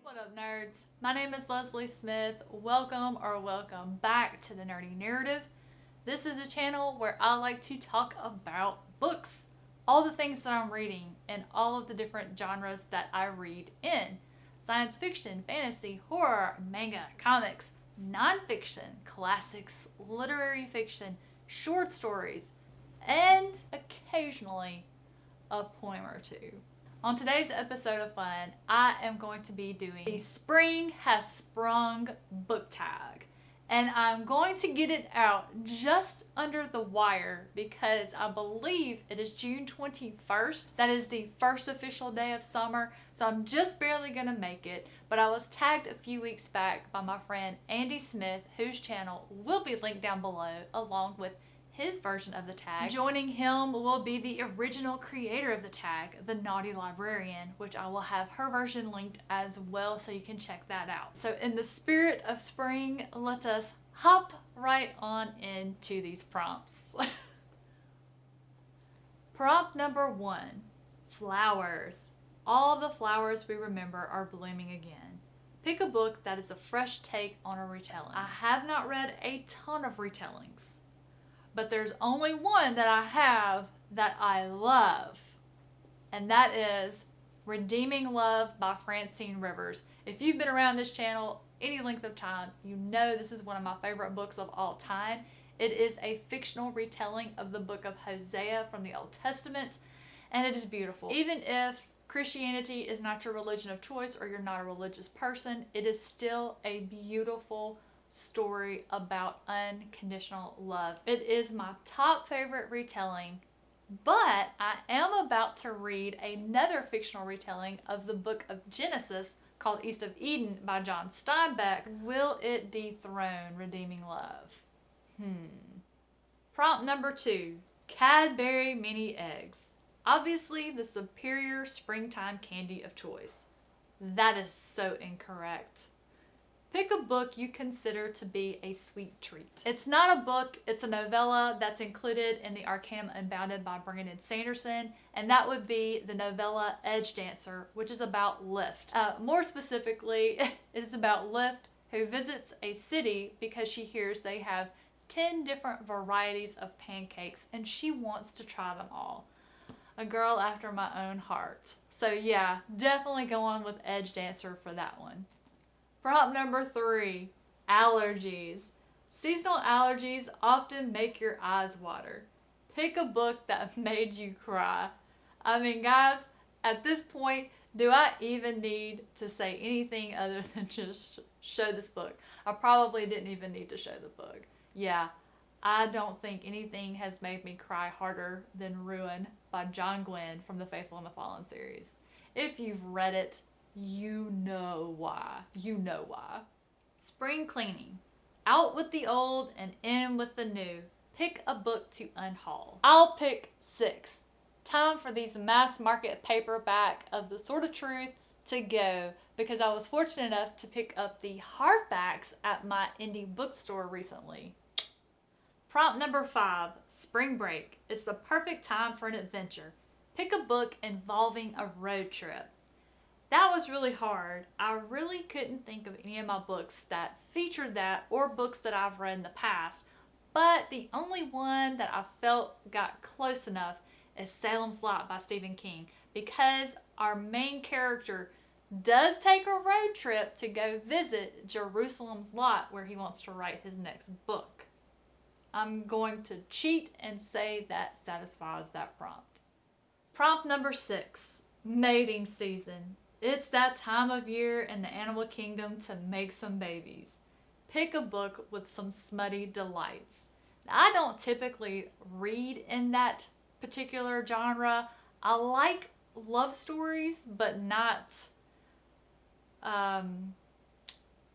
What up, nerds? My name is Leslie Smith. Welcome back to the Nerdy Narrative. This is a channel where I like to talk about books, all the things that I'm reading, and all of the different genres that I read in. Science fiction, fantasy, horror, manga, comics, nonfiction, classics, literary fiction, short stories, and occasionally a poem or two. On today's episode of Fun, I am going to be doing the Spring Has Sprung book tag. And I'm going to get it out just under the wire because I believe it is June 21st. That is the first official day of summer, so I'm just barely gonna make it. But I was tagged a few weeks back by my friend Andy Smith, whose channel will be linked down below, along with his version of the tag. Joining him will be the original creator of the tag, the Naughty Librarian, which I will have her version linked as well, so you can check that out. So in the spirit of spring, let us hop right on into these prompts. Prompt number 1, flowers. All the flowers we remember are blooming again. Pick a book that is a fresh take on a retelling. I have not read a ton of retellings, but there's only one that I have that I love, and that is Redeeming Love by Francine Rivers. If you've been around this channel any length of time, you know this is one of my favorite books of all time. It is a fictional retelling of the book of Hosea from the Old Testament, and it is beautiful. Even if Christianity is not your religion of choice or you're not a religious person, it is still a beautiful story about unconditional love. It is my top favorite retelling, but I am about to read another fictional retelling of the book of Genesis called East of Eden by John Steinbeck. Will it dethrone Redeeming Love? Prompt number 2, Cadbury Mini Eggs. Obviously the superior springtime candy of choice. That is so incorrect. Pick a book you consider to be a sweet treat. It's not a book, it's a novella that's included in the Arcanum Unbounded by Brandon Sanderson, and that would be the novella Edge Dancer, which is about Lift. More specifically, it is about Lift, who visits a city because she hears they have 10 different varieties of pancakes and she wants to try them all. A girl after my own heart. So yeah, definitely go on with Edge Dancer for that one. Prompt number 3, allergies. Seasonal allergies often make your eyes water. Pick a book that made you cry. I mean, guys, at this point, do I even need to say anything other than just show this book? I probably didn't even need to show the book. Yeah, I don't think anything has made me cry harder than Ruin by John Gwynne from the Faithful and the Fallen series. If you've read it, you know why. You know why. Spring cleaning. Out with the old and in with the new. Pick a book to unhaul. I'll pick 6. Time for these mass market paperback of The Sword of Truth to go, because I was fortunate enough to pick up the hardbacks at my indie bookstore recently. Prompt number 5, spring break. It's the perfect time for an adventure. Pick a book involving a road trip. That was really hard. I really couldn't think of any of my books that featured that or books that I've read in the past, but the only one that I felt got close enough is Salem's Lot by Stephen King, because our main character does take a road trip to go visit Jerusalem's Lot where he wants to write his next book. I'm going to cheat and say that satisfies that prompt. Prompt number 6, mating season. It's that time of year in the animal kingdom to make some babies. Pick a book with some smutty delights. Now, I don't typically read in that particular genre. I like love stories, but not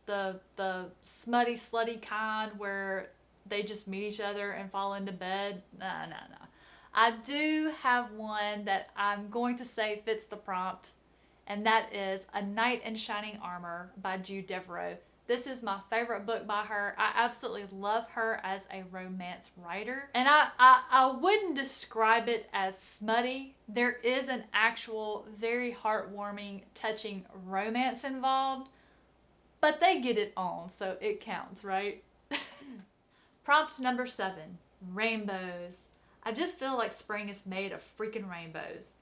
the smutty, slutty kind where they just meet each other and fall into bed. Nah. I do have one that I'm going to say fits the prompt, and that is A Knight in Shining Armor by Jude Deveraux. This is my favorite book by her. I absolutely love her as a romance writer. And I wouldn't describe it as smutty. There is an actual, very heartwarming, touching romance involved. But they get it on, so it counts, right? Prompt number 7, rainbows. I just feel like spring is made of freaking rainbows.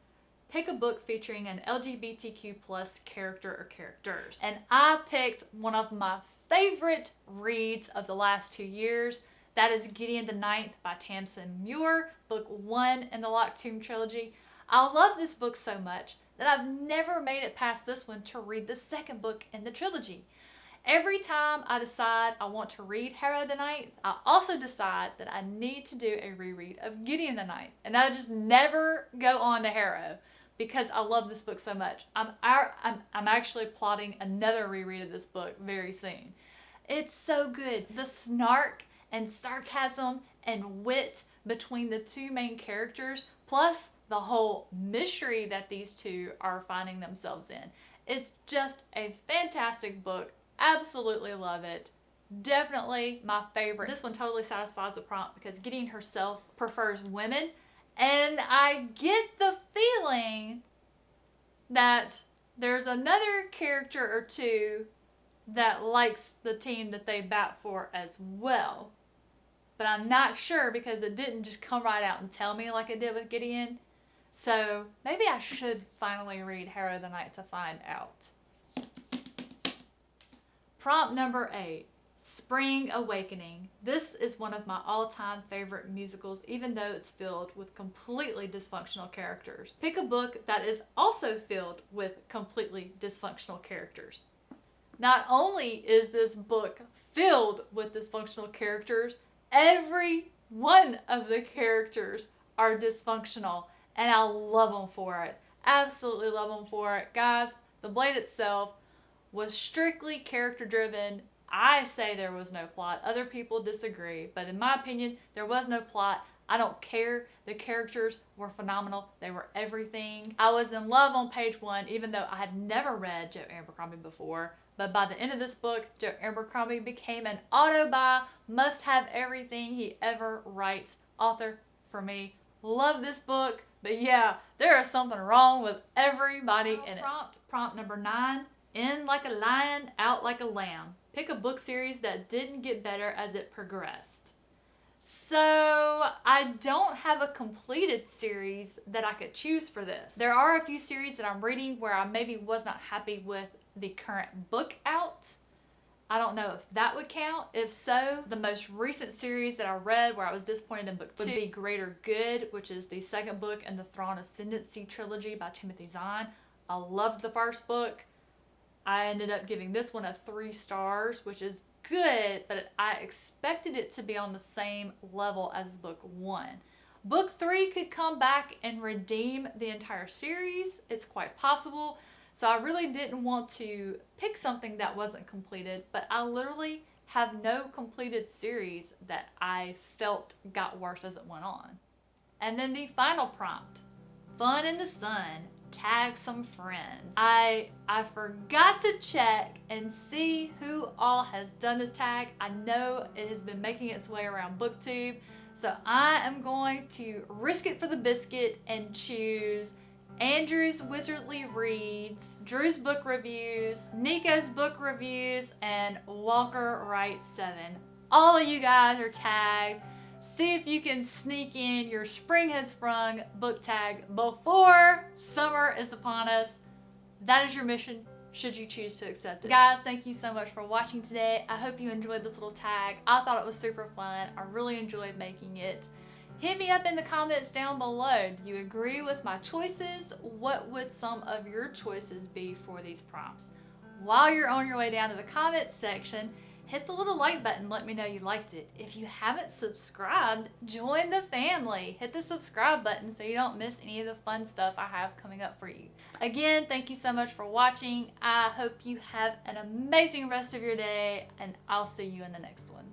Pick a book featuring an LGBTQ plus character or characters. And I picked one of my favorite reads of the last 2 years. That is Gideon the Ninth by Tamsin Muir, book 1 in the Locked Tomb trilogy. I love this book so much that I've never made it past this one to read the second book in the trilogy. Every time I decide I want to read Harrow the Ninth, I also decide that I need to do a reread of Gideon the Ninth. And I just never go on to Harrow because I love this book so much. I'm actually plotting another reread of this book very soon. It's so good. The snark and sarcasm and wit between the two main characters, plus the whole mystery that these two are finding themselves in. It's just a fantastic book. Absolutely love it. Definitely my favorite. This one totally satisfies the prompt because Gideon herself prefers women. And I get the feeling that there's another character or two that likes the team that they bat for as well. But I'm not sure because it didn't just come right out and tell me like it did with Gideon. So maybe I should finally read Harrow the Night to find out. Prompt number 8, Spring Awakening. This is one of my all-time favorite musicals, even though it's filled with completely dysfunctional characters. Pick a book that is also filled with completely dysfunctional characters. Not only is this book filled with dysfunctional characters, every one of the characters are dysfunctional, and I love them for it. Absolutely love them for it. Guys, the Blade itself was strictly character driven. I say there was no plot. Other people disagree, but in my opinion, there was no plot. I don't care. The characters were phenomenal. They were everything. I was in love on page 1, even though I had never read Joe Abercrombie before. But by the end of this book, Joe Abercrombie became an auto-buy, must-have everything he ever writes author for me. Love this book. But yeah, there is something wrong with everybody in it. Prompt number 9. In like a lion, out like a lamb. Pick a book series that didn't get better as it progressed. So I don't have a completed series that I could choose for this. There are a few series that I'm reading where I maybe was not happy with the current book out. I don't know if that would count. If so, the most recent series that I read where I was disappointed in book 2 would be Greater Good, which is the second book in the Thrawn Ascendancy trilogy by Timothy Zahn. I loved the first book. I ended up giving this one a 3 stars, which is good, but I expected it to be on the same level as book 1. Book 3 could come back and redeem the entire series. It's quite possible. So I really didn't want to pick something that wasn't completed, but I literally have no completed series that I felt got worse as it went on. And then the final prompt, Fun in the Sun. Tag some friends. I forgot to check and see who all has done this tag. I know it has been making its way around BookTube, so I am going to risk it for the biscuit and choose Andrew's Wizardly Reads, Drew's book reviews, Nico's book reviews, and Walker Writes 7. All of you guys are tagged. See if you can sneak in your Spring Has Sprung book tag before summer is upon us. That is your mission, should you choose to accept it. Guys, thank you so much for watching today. I hope you enjoyed this little tag. I thought it was super fun. I really enjoyed making it. Hit me up in the comments down below. Do you agree with my choices? What would some of your choices be for these prompts? While you're on your way down to the comments section, hit the little like button, let me know you liked it. If you haven't subscribed, join the family. Hit the subscribe button so you don't miss any of the fun stuff I have coming up for you. Again, thank you so much for watching. I hope you have an amazing rest of your day, and I'll see you in the next one.